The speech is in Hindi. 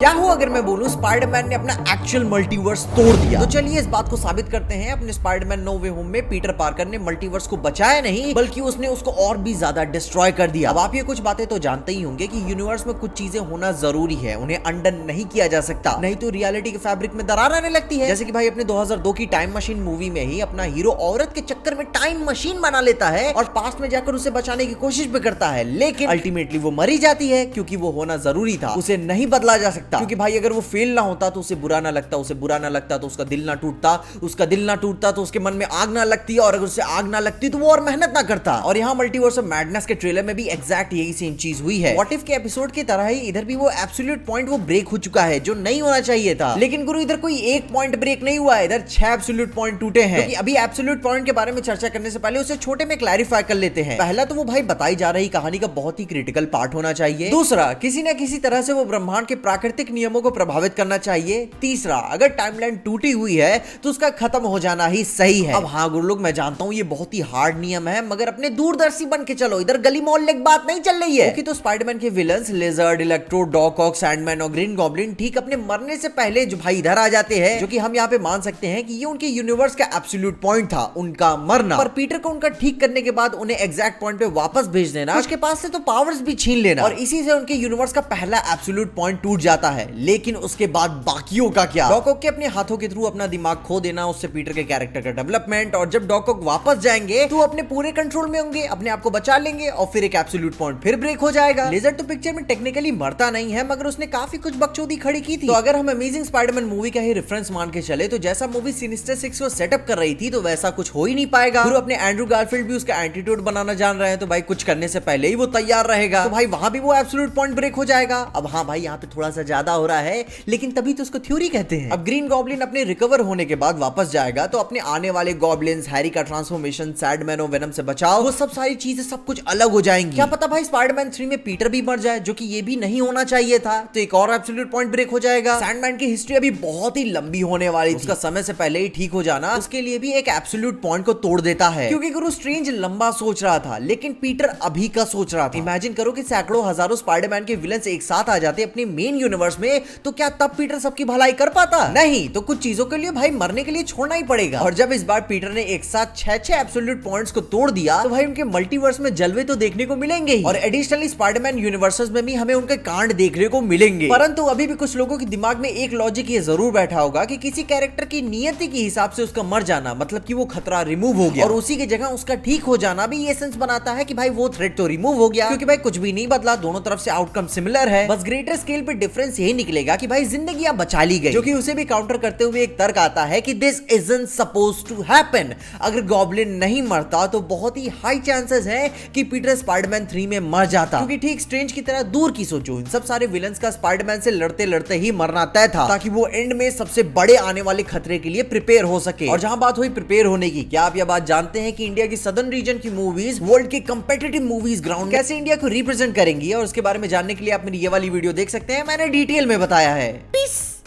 क्या हो अगर मैं बोलूं स्पाइडरमैन ने अपना एक्चुअल मल्टीवर्स तोड़ दिया। तो चलिए इस बात को साबित करते हैं। अपने स्पाइडरमैन नो वे होम में पीटर पार्कर ने मल्टीवर्स को बचाया नहीं बल्कि उसने उसको और भी ज्यादा डिस्ट्रॉय कर दिया। अब आप ये कुछ बातें तो जानते ही होंगे कि यूनिवर्स में कुछ चीजें होना जरूरी है, उन्हें अंडन नहीं किया जा सकता, नहीं तो रियलिटी के फैब्रिक में दरार आने लगती है। जैसे कि भाई अपने 2002 की टाइम मशीन मूवी में ही अपना हीरो औरत के चक्कर में टाइम मशीन बना लेता है और पास्ट में जाकर उसे बचाने की कोशिश भी करता है, लेकिन अल्टीमेटली वो मरी जाती है क्योंकि वो होना जरूरी था, उसे नहीं बदला जा सकता। क्योंकि भाई अगर वो फेल ना होता तो उसे बुरा ना लगता, उसे बुरा ना लगता तो उसका दिल ना टूटता, उसका दिल ना टूटता तो उसके मन में आग ना लगती, और अगर उसे आग ना लगती तो वो और मेहनत ना करता। और यहाँ मल्टीवर्स ऑफ मैडनेस के ट्रेलर में भी एग्जैक्ट यही सेम चीज हुई है। व्हाट इफ के एपिसोड की तरह ही इधर भी वो एब्सोल्यूट पॉइंट वो ब्रेक हो चुका है जो नहीं होना चाहिए था। लेकिन गुरु इधर कोई एक पॉइंट ब्रेक नहीं हुआ है, इधर 6 एब्सोल्यूट पॉइंट टूटे हैं। क्योंकि अभी एब्सोल्यूट पॉइंट के बारे में चर्चा करने से पहले उसे छोटे में क्लैरिफाई कर लेते हैं। पहला तो वो भाई बताई जा रही कहानी का बहुत ही क्रिटिकल पार्ट होना चाहिए। दूसरा, किसी न किसी तरह से वो ब्रह्मांड के प्राकृतिक नियमों को प्रभावित करना चाहिए। तीसरा, अगर टाइमलाइन टूटी हुई है तो उसका खत्म हो जाना ही सही है। अब हाँ गुरु लोग, मैं जानता हूँ ये बहुत ही हार्ड नियम है, मगर अपने दूरदर्शी बन के चलो, इधर गली मोहल्ले की बात नहीं चल रही है। क्योंकि तो स्पाइडरमैन के विलन्स लिजर्ड, इलेक्ट्रो, डॉक ऑक, सैंडमैन और ग्रीन गॉब्लिन ठीक अपने मरने से पहले जो भाई इधर आ जाते हैं, जो कि हम यहाँ पे मान सकते हैं कि ये उनके यूनिवर्स का एब्सोल्यूट पॉइंट था, उनका मरना। पर पीटर को उनका ठीक करने के बाद उन्हें एग्जैक्ट पॉइंट पे वापस भेज देना, उसके पास से तो पावर्स भी छीन लेना, और इसी से उनके यूनिवर्स का पहला एब्सोल्यूट पॉइंट टूट जाता है। लेकिन उसके बाद बाकियों का क्या? डॉक ऑक के अपने हाथों के थ्रू अपना दिमाग खो देना, उससे पीटर के कैरेक्टर का डेवलपमेंट, और जब डॉक ऑक वापस जाएंगे तो अपने पूरे कंट्रोल में होंगे, अपने आप को बचा लेंगे, और फिर एक एब्सोल्यूट पॉइंट फिर ब्रेक हो जाएगा। लेजर तो पिक्चर में टेक्निकली मरता नहीं है, मगर उसने काफी कुछ बकचोदी खड़ी की थी। तो अगर हम अमेजिंग स्पाइडरमैन मूवी का ही रेफरेंस मान के चले तो जैसा मूवी सिनिस्टर 6 को सेटअप कर रही थी तो वैसा कुछ हो ही नहीं पाएगा। गुरु अपने एंड्रू गारफील्ड भी उसका एंटीट्यूड बनाना जान रहे हैं, तो भाई कुछ करने से पहले ही वो तैयार रहेगा, तो भाई वहां भी वो एब्सोल्यूट पॉइंट ब्रेक हो जाएगा। अब हाँ भाई यहाँ पे थोड़ा सा ज्यादा हो रहा है, लेकिन तभी तो उसको थ्योरी कहते हैं। अब ग्रीन गॉब्लिन अपने रिकवर होने के बाद वापस जाएगा तो अपने आने वाले गॉब्लिन्स, हैरी का ट्रांसफॉर्मेशन, सैडमैन और वेनम से बचाव, वो सब सारी चीजें सब कुछ अलग हो जाएंगी। क्या पता भाई स्पाइडरमैन 3 में पीटर भी मर जाए, जो कि ये भी नहीं होना चाहिए था, तो एक और एब्सोल्यूट पॉइंट ब्रेक हो जाएगा। सैंडमैन की हिस्ट्री अभी बहुत ही लंबी होने वाली थी, उसका समय से पहले ही ठीक हो जाना उसके लिए भी एक एब्सोल्यूट पॉइंट को तोड़ देता है। क्योंकि गुरु स्ट्रेंज लंबा सोच रहा था, लेकिन पीटर अभी का सोच रहा था। इमेजिन करो कि सैकड़ों हजारों स्पाइडरमैन के विलन्स एक साथ आ जाते अपने मेन यूनिवर्स में, तो क्या तब पीटर सबकी भलाई कर पाता? नहीं, तो कुछ चीजों के लिए भाई मरने के लिए छोड़ना ही पड़ेगा। और जब इस बार पीटर ने एक साथ 6 एब्सोल्यूट पॉइंट्स को तोड़ दिया तो भाई उनके मल्टीवर्स में जलवे तो देखने को मिलेंगे ही, और एडिशनली स्पाइडरमैन यूनिवर्सेस में भी हमें उनके कांड देखने को मिलेंगे। परंतु अभी भी कुछ लोगों के दिमाग में एक लॉजिक ये जरूर बैठा होगा कि किसी कैरेक्टर की नियति के हिसाब से उसका मर जाना मतलब कि वो खतरा रिमूव हो गया, और उसी की जगह उसका ठीक हो जाना भी ये सेंस बनाता है कि भाई वो थ्रेट तो रिमूव हो गया, क्योंकि भाई कुछ भी नहीं बदला, दोनों तरफ से आउटकम सिमिलर है। बस ग्रेटर स्केल पे डिफरेंस यही निकलेगा कि भाई जिंदगियां बचा ली गई, जो कि उसे भी काउंटर करते हुए एक तर्क आता है कि this isn't supposed to happen. अगर गॉब्लिन नहीं मरता तो बहुत ही हाई चांसेस है कि पीटर स्पाइडरमैन 3 में मर जाता, क्योंकि ठीक स्ट्रेंज की तरह दूर की सोचो, इन सब सारे विलन्स का स्पाइडरमैन से लड़ते लड़ते ही मरना तय था, ताकि वो एंड में सबसे बड़े आने वाले खतरे के लिए प्रिपेयर हो सके। और जहां बात हुई प्रिपेयर होने की, क्या आप यह बात जानते हैं कि इंडिया की सदर्न रीजन की मूवीज वर्ल्ड के कंपेटिटिव मूवीज ग्राउंड कैसे इंडिया को रिप्रेजेंट करेंगी? और उसके बारे में जानने के लिए आप मेरी ये वाली वीडियो देख सकते हैं, मैंने डिटेल में बताया है। पीस।